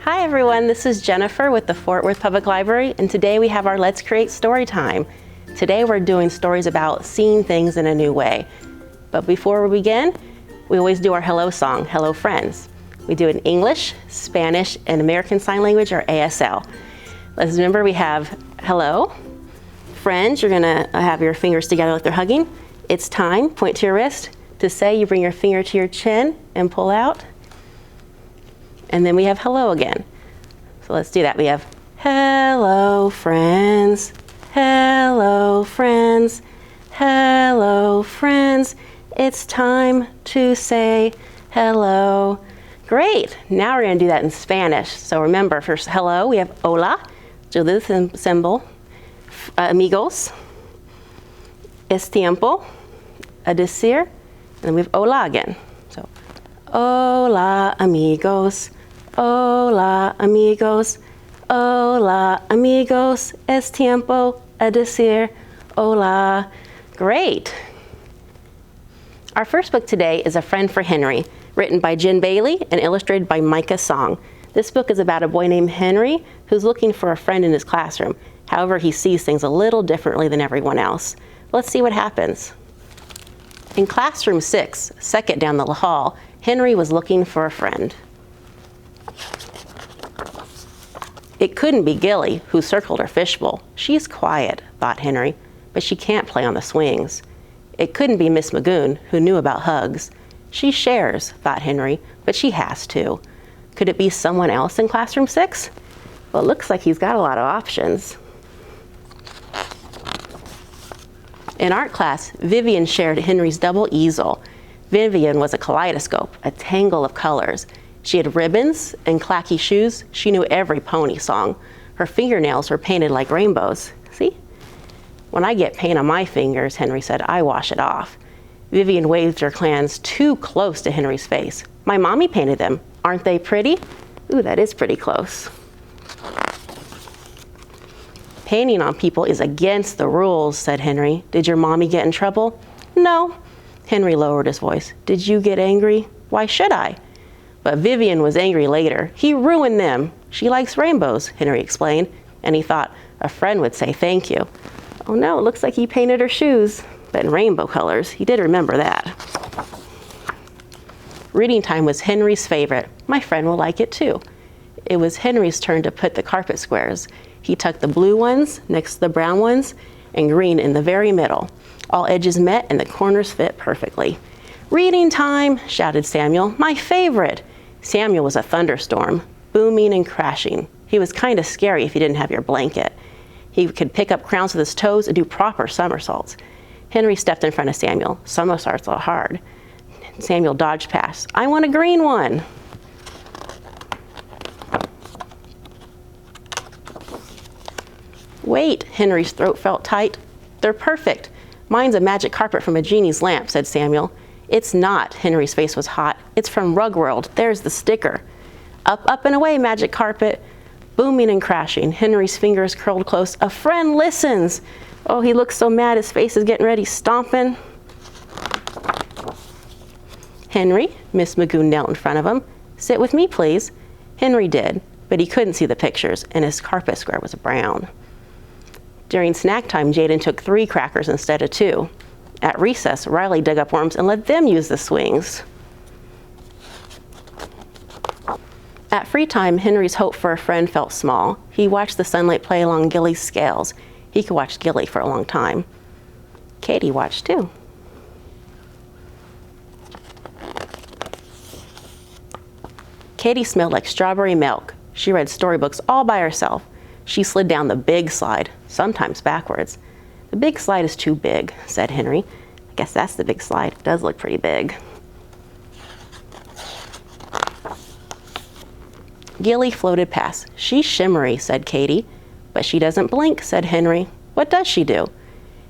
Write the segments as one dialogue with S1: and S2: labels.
S1: Hi everyone, this is Jennifer with the Fort Worth Public Library, and today we have our Let's Create Story Time. Today we're doing stories about seeing things in a new way. But before we begin, we always do our hello song, Hello Friends. We do it in English, Spanish, and American Sign Language, or ASL. Let's remember we have hello, friends, you're gonna have your fingers together like they're hugging. It's time, point to your wrist. To say, you bring your finger to your chin and pull out. And then we have hello again. So let's do that. We have hello friends, hello friends, hello friends. It's time to say hello. Great, now we're gonna do that in Spanish. So remember, for hello, we have hola, do this symbol, amigos, es tiempo, a decir, and then we have hola again. So, hola amigos, hola amigos, hola amigos, es tiempo a decir hola. Great. Our first book today is A Friend for Henry, written by Jen Bailey and illustrated by Micah Song. This book is about a boy named Henry who's looking for a friend in his classroom. However, he sees things a little differently than everyone else. Let's see what happens. In classroom 6, second down the hall, Henry was looking for a friend. It couldn't be Gilly, who circled her fishbowl. She's quiet, thought Henry, but she can't play on the swings. It couldn't be Miss Magoon, who knew about hugs. She shares, thought Henry, but she has to. Could it be someone else in classroom 6? Well, it looks like he's got a lot of options. In art class, Vivian shared Henry's double easel. Vivian was a kaleidoscope, a tangle of colors. She had ribbons and clacky shoes. She knew every pony song. Her fingernails were painted like rainbows. See? When I get paint on my fingers, Henry said, I wash it off. Vivian waved her crayons too close to Henry's face. My mommy painted them. Aren't they pretty? Ooh, that is pretty close. Painting on people is against the rules, said Henry. Did your mommy get in trouble? No. Henry lowered his voice. Did you get angry? Why should I? But Vivian was angry later. He ruined them. She likes rainbows, Henry explained, and he thought a friend would say thank you. Oh no, it looks like he painted her shoes, but in rainbow colors. He did remember that. Reading time was Henry's favorite. My friend will like it too. It was Henry's turn to put the carpet squares. He tucked the blue ones next to the brown ones and green in the very middle. All edges met and the corners fit perfectly. Reading time, shouted Samuel, my favorite. Samuel was a thunderstorm, booming and crashing. He was kind of scary if you didn't have your blanket. He could pick up crowns with his toes and do proper somersaults. Henry stepped in front of Samuel. Somersaults are hard. Samuel dodged past. I want a green one. Wait, Henry's throat felt tight. They're perfect. Mine's a magic carpet from a genie's lamp, said Samuel. It's not. Henry's face was hot. It's from Rug World. There's the sticker. Up, up and away, magic carpet. Booming and crashing. Henry's fingers curled close. A friend listens. Oh, he looks so mad. His face is getting ready, stomping. Henry, Miss Magoon knelt in front of him. Sit with me, please. Henry did, but he couldn't see the pictures, and his carpet square was brown. During snack time, Jaden took 3 crackers instead of 2. At recess, Riley dug up worms and let them use the swings. At free time, Henry's hope for a friend felt small. He watched the sunlight play along Gilly's scales. He could watch Gilly for a long time. Katie watched too. Katie smelled like strawberry milk. She read storybooks all by herself. She slid down the big slide, sometimes backwards. The big slide is too big, said Henry. I guess that's the big slide. It does look pretty big. Gilly floated past. She's shimmery, said Katie. But she doesn't blink, said Henry. What does she do?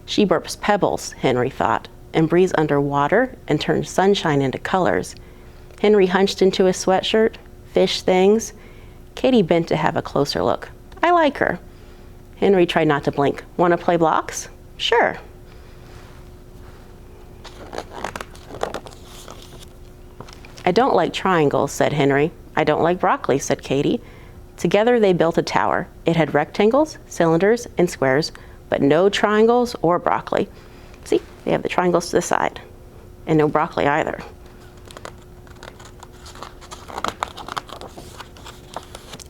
S1: She burps pebbles, Henry thought, and breathes underwater and turns sunshine into colors. Henry hunched into his sweatshirt. Fish things. Katie bent to have a closer look. I like her. Henry tried not to blink. Want to play blocks? Sure. I don't like triangles, said Henry. I don't like broccoli, said Katie. Together they built a tower. It had rectangles, cylinders, and squares, but no triangles or broccoli. See, they have the triangles to the side, and no broccoli either.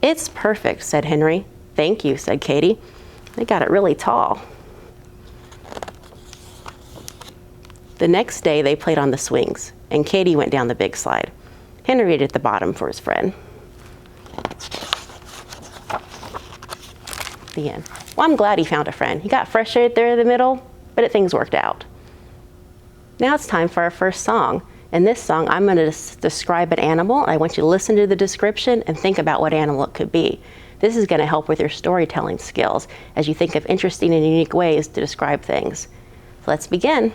S1: It's perfect, said Henry. Thank you, said Katie. They got it really tall. The next day they played on the swings, and Katie went down the big slide. Henry ate at the bottom for his friend. The end. Well, I'm glad he found a friend. He got frustrated there in the middle, but things worked out. Now it's time for our first song. In this song, I'm going to describe an animal. I want you to listen to the description and think about what animal it could be. This is going to help with your storytelling skills as you think of interesting and unique ways to describe things. So let's begin.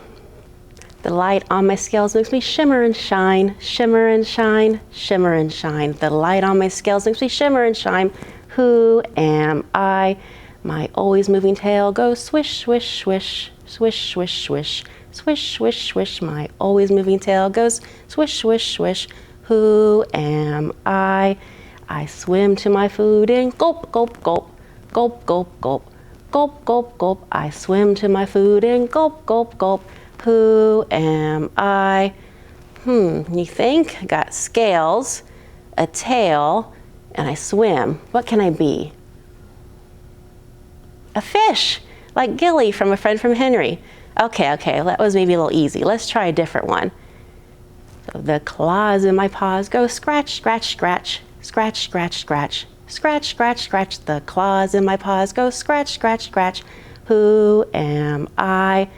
S1: The light on my scales makes me shimmer and shine, shimmer and shine, shimmer and shine. The light on my scales makes me shimmer and shine. Who am I? My always moving tail goes swish, swish, swish, swish, swish, swish, swish, swish, swish. My always moving tail goes swish, swish, swish. Who am I? I swim to my food and gulp, gulp, gulp, gulp, gulp, gulp, gulp, gulp, gulp. I swim to my food and gulp, gulp, gulp. Who am I? You think? I got scales, a tail, and I swim. What can I be? A fish, like Gilly from A Friend from Henry. Okay, that was maybe a little easy. Let's try a different one. So the claws in my paws go scratch, scratch, scratch, scratch, scratch, scratch, scratch, scratch, scratch. The claws in my paws go scratch, scratch, scratch. Who am I?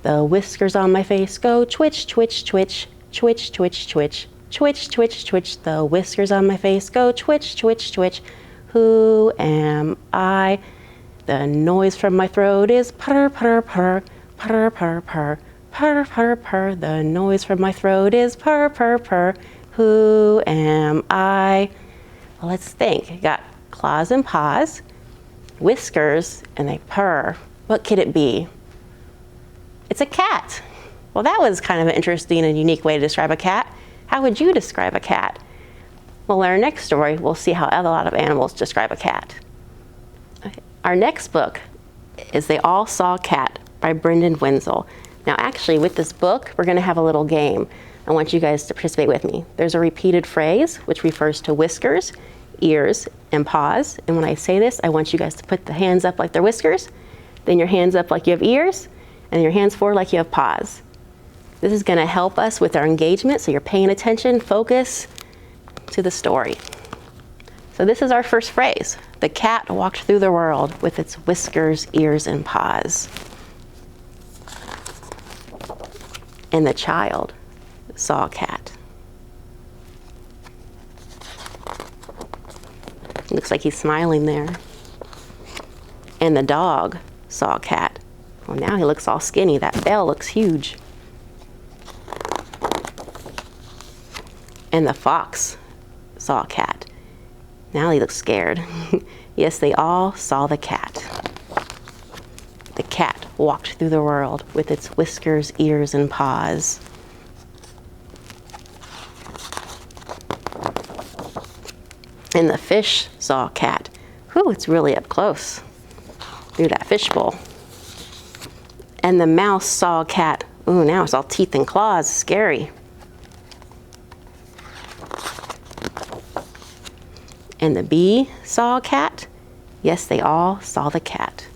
S1: The whiskers on my face go twitch, twitch, twitch, twitch, twitch, twitch, twitch, twitch, twitch. The whiskers on my face go twitch, twitch, twitch. Who am I? The noise from my throat is purr, purr, purr, purr, purr, purr, purr, purr, purr. The noise from my throat is purr, purr, purr. Who am I? Well, let's think. You got claws and paws, whiskers, and they purr. What could it be? It's a cat. Well, that was kind of an interesting and unique way to describe a cat. How would you describe a cat? Well, in our next story, we'll see how a lot of animals describe a cat. Okay. Our next book is They All Saw a Cat by Brendan Wenzel. Now, actually, with this book, we're going to have a little game. I want you guys to participate with me. There's a repeated phrase, which refers to whiskers, ears, and paws. And when I say this, I want you guys to put the hands up like they're whiskers, then your hands up like you have ears, and your hands forward like you have paws. This is going to help us with our engagement, so you're paying attention, focus to the story. So this is our first phrase. The cat walked through the world with its whiskers, ears, and paws. And the child saw a cat. Looks like he's smiling there. And the dog saw a cat. Well, now he looks all skinny. That bell looks huge. And the fox saw a cat. Now he looks scared. Yes, they all saw the cat. The cat walked through the world with its whiskers, ears, and paws. And the fish saw a cat. Whew, it's really up close through that fishbowl. And the mouse saw a cat. Ooh, now it's all teeth and claws. Scary. And the bee saw a cat. Yes, they all saw the cat.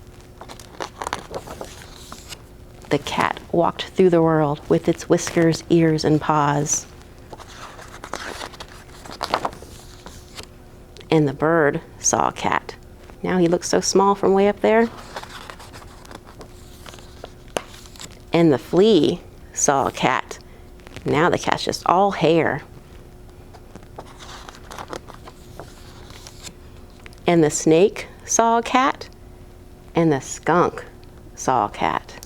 S1: The cat walked through the world with its whiskers, ears, and paws. And the bird saw a cat. Now he looks so small from way up there. And the flea saw a cat. Now the cat's just all hair. And the snake saw a cat. And the skunk saw a cat.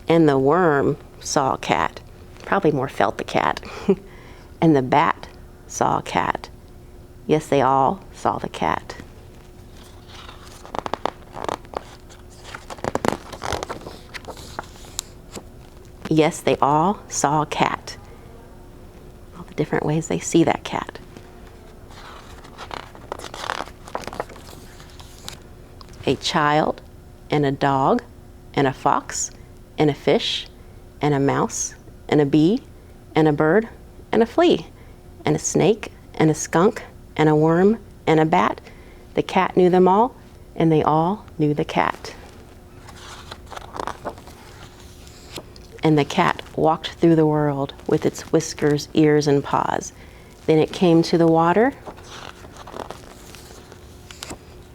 S1: And the worm saw a cat. Probably more felt the cat. And the bat saw a cat. Yes, they all saw the cat. Yes, they all saw a cat. All the different ways they see that cat. a child, and a dog, and a fox, and a fish, and a mouse, and a bee, and a bird, and a flea, and a snake, and a skunk, and a worm, and a bat. The cat knew them all, and they all knew the cat. And the cat walked through the world with its whiskers, ears, and paws. Then it came to the water,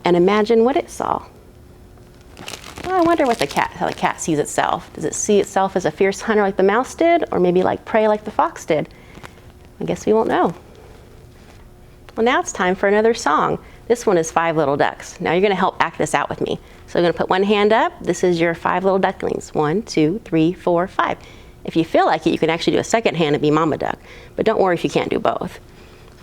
S1: and imagine what it saw. Well, I wonder what how the cat sees itself. Does it see itself as a fierce hunter like the mouse did, or maybe like prey like the fox did? I guess we won't know. Well, now it's time for another song. This one is 5 Little Ducks. Now you're gonna help act this out with me. So I'm gonna put one hand up. This is your 5 little ducklings. 1, 2, 3, 4, 5. If you feel like it, you can actually do a second hand and be Mama Duck. But don't worry if you can't do both.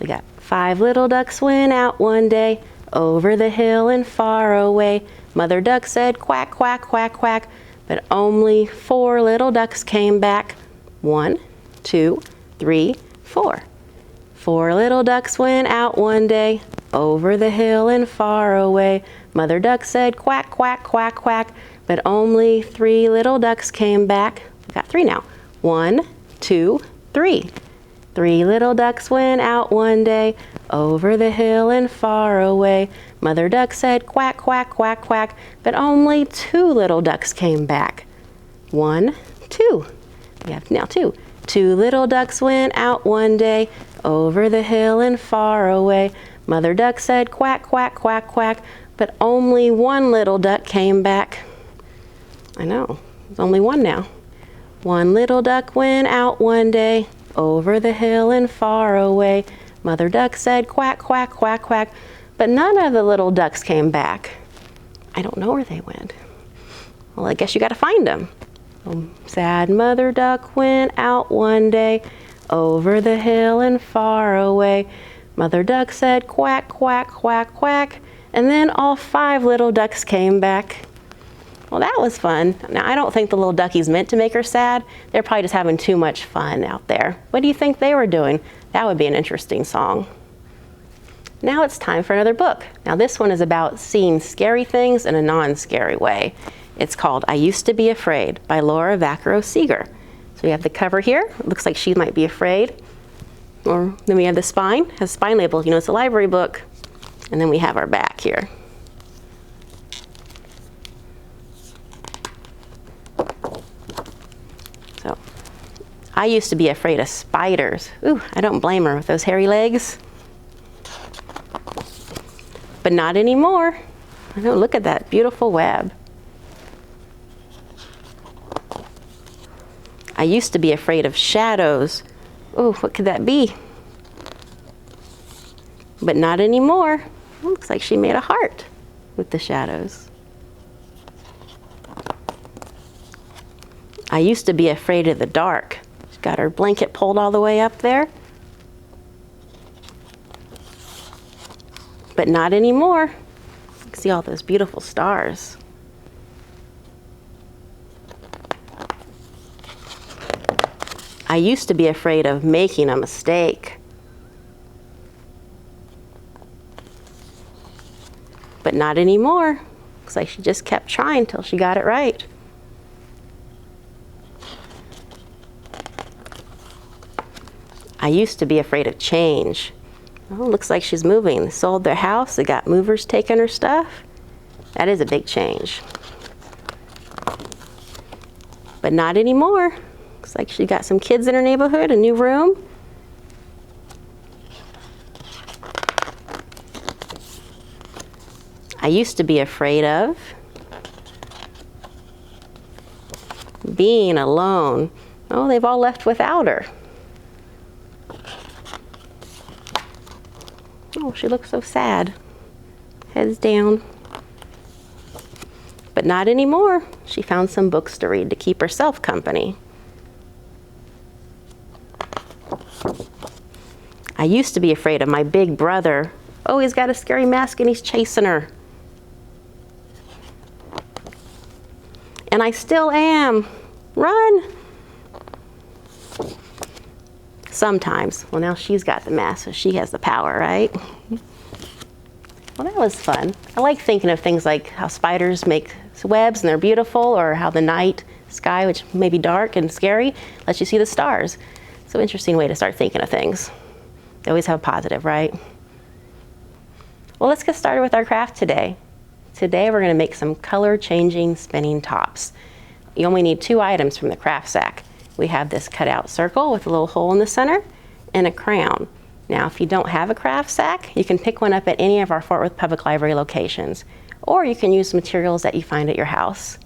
S1: We got 5 little ducks went out one day, over the hill and far away. Mother Duck said quack, quack, quack, quack, but only 4 little ducks came back. 1, 2, 3, 4. 4 little ducks went out one day, over the hill and far away. Mother Duck said quack, quack, quack, quack, but only 3 little ducks came back. We got 3 now. 1, 2, 3. 3 little ducks went out one day, over the hill and far away. Mother Duck said quack, quack, quack, quack, but only 2 little ducks came back. 1, 2. We have now 2. 2 little ducks went out one day, over the hill and far away. Mother Duck said quack, quack, quack, quack, but only 1 little duck came back. I know, there's only 1 now. 1 little duck went out one day, over the hill and far away. Mother Duck said quack, quack, quack, quack, but none of the little ducks came back. I don't know where they went. Well, I guess you gotta find them. Sad Mother Duck went out one day, over the hill and far away. Mother Duck said quack, quack, quack, quack, and then all 5 little ducks came back. Well, that was fun. Now, I don't think the little duckies meant to make her sad. They're probably just having too much fun out there. What do you think they were doing? That would be an interesting song. Now it's time for another book. Now this one is about seeing scary things in a non-scary way. It's called I Used to Be Afraid by Laura Vaquero Seeger. So we have the cover here. It looks like she might be afraid. Or then we have the spine, has a spine label. You know, it's a library book. And then we have our back here. So, I used to be afraid of spiders. Ooh, I don't blame her with those hairy legs. But not anymore. I know, look at that beautiful web. I used to be afraid of shadows. Oh, what could that be? But not anymore. Looks like she made a heart with the shadows. I used to be afraid of the dark. She's got her blanket pulled all the way up there. But not anymore. You can see all those beautiful stars. I used to be afraid of making a mistake. But not anymore. Looks like she just kept trying till she got it right. I used to be afraid of change. Oh, looks like she's moving. They sold their house, they got movers taking her stuff. That is a big change. But not anymore. Looks like she got some kids in her neighborhood, a new room. I used to be afraid of being alone. Oh, they've all left without her. Oh, she looks so sad. Heads down. But not anymore. She found some books to read to keep herself company. I used to be afraid of my big brother. Oh, he's got a scary mask and he's chasing her. And I still am. Run! Sometimes. Well, now she's got the mask, so she has the power, right? Well, that was fun. I like thinking of things like how spiders make webs and they're beautiful, or how the night sky, which may be dark and scary, lets you see the stars. So interesting way to start thinking of things. They always have a positive, right? Well, let's get started with our craft today. Today we're going to make some color changing spinning tops. You only need 2 items from the craft sack. We have this cutout circle with a little hole in the center and a crown. Now, if you don't have a craft sack, you can pick one up at any of our Fort Worth Public Library locations, or you can use materials that you find at your house.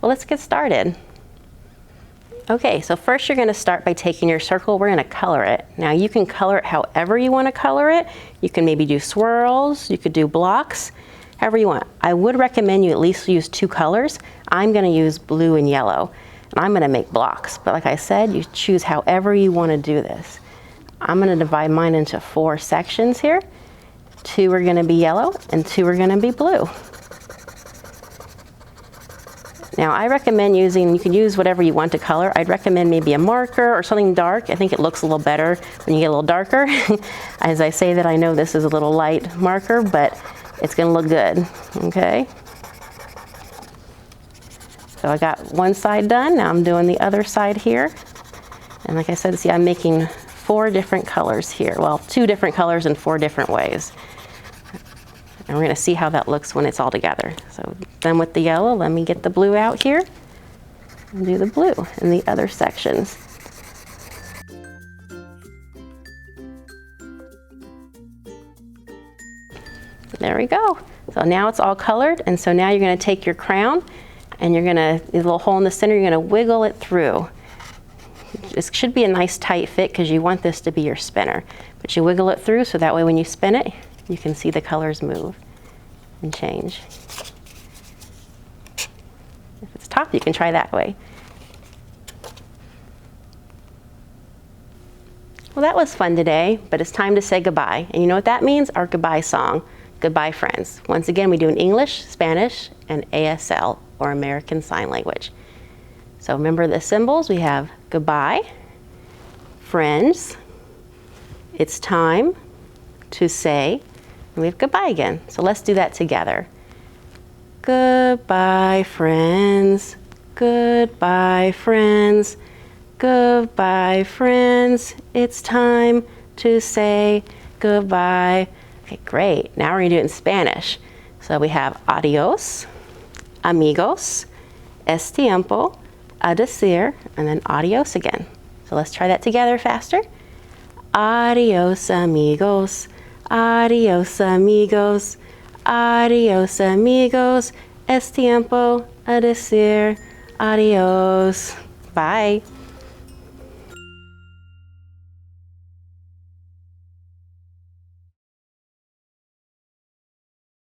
S1: Well, let's get started. Okay, so first you're going to start by taking your circle. We're going to color it. Now, you can color it however you want to color it. You can maybe do swirls, you could do blocks, however you want. I would recommend you at least use 2 colors. I'm going to use blue and yellow, and I'm going to make blocks. But like I said, you choose however you want to do this. I'm going to divide mine into 4 sections here. 2 are going to be yellow and 2 are going to be blue. Now I recommend using, you can use whatever you want to color. I'd recommend maybe a marker or something dark. I think it looks a little better when you get a little darker. As I say that, I know this is a little light marker, but it's going to look good, okay? So I got one side done. Now I'm doing the other side here. And like I said, see, I'm making 4 different colors here. Well, 2 different colors in 4 different ways. And we're going to see how that looks when it's all together. So done with the yellow, let me get the blue out here and do the blue in the other sections. There we go. So now it's all colored, and so now you're going to take your crown and you're going to, the little hole in the center, you're going to wiggle it through. This should be a nice tight fit because you want this to be your spinner. But you wiggle it through so that way when you spin it, you can see the colors move and change. If it's top, you can try that way. Well, that was fun today, but it's time to say goodbye. And you know what that means? Our goodbye song. Goodbye, friends. Once again, we do in English, Spanish, and ASL, or American Sign Language. So remember the symbols. We have goodbye, friends, it's time to say, and we have goodbye again. So let's do that together. Goodbye, friends. Goodbye, friends. Goodbye, friends. It's time to say goodbye. Okay, great. Now we're going to do it in Spanish. So we have adios, amigos, es tiempo, a decir, and then adios again. So let's try that together faster. Adios, amigos. Adios, amigos. Adios, amigos. Es tiempo, a decir, adios. Bye.